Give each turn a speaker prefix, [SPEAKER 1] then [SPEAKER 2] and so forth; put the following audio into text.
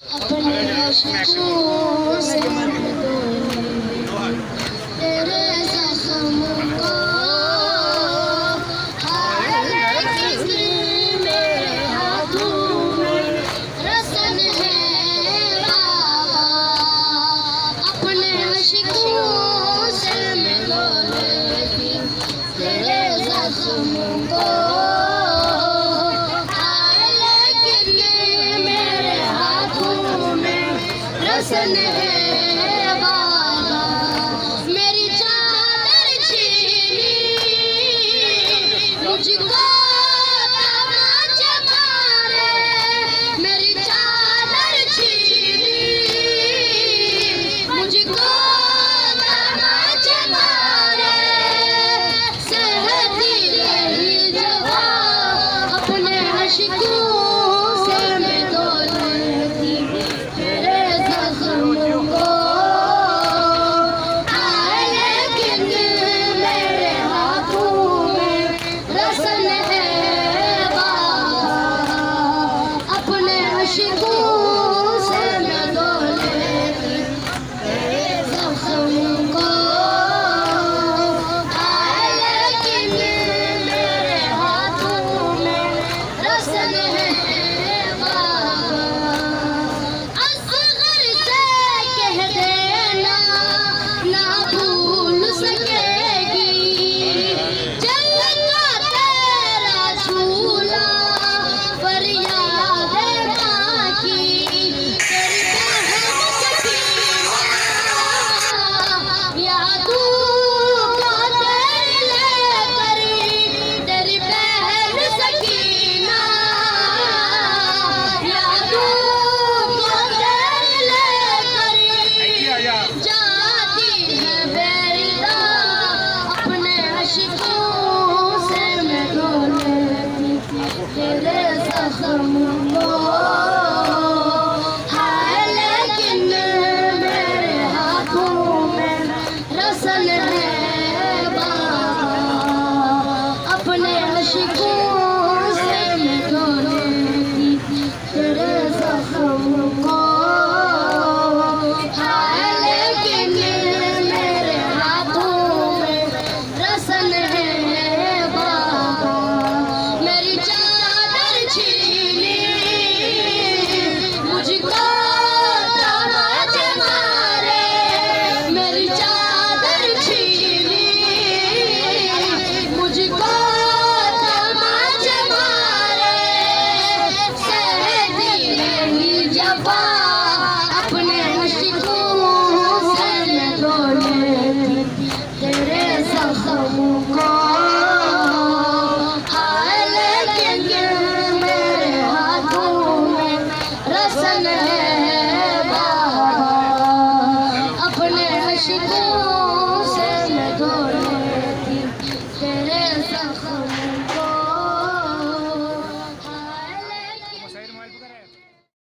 [SPEAKER 1] अपने आशिकों से तेरे जख्म को हार किसी मेरे हाथों में रसन है बाबा। अपने आशिकों से मिलो लेकिन तेरे जख्म को रसन है बाबा। मेरी चादर छीनी मुझको तमाचे मारे, मेरी चादर छीनी मुझको तमाचे मारे। सहती रही जवा अपने आशिकों से मैं तो लेती तेरे आशिकों से मैं दो लेती तेरे जख्म को आए, लेकिन मेरे हाथों में रसन है बाबा। असगर से कह देना ना भूल सकेगी जन्नत का तेरा झूला पर याद है तेरे जख्म को हाय, लेकिन मेरे हाथों में रसन है बाबा। अपने आशिकों से मैं तो लेती तेरे जख्म को हाय, लेकिन मेरे हाथों में रसन है बाबा। मेरी छीनी मुझको तमाचे मारे, मेरी चादर छीनी मुझको तमाचे मारे। सहती रही जफा अपने आशिकों से मैं तो लेती तेरे जख्म को हाय, लेकिन रसन है।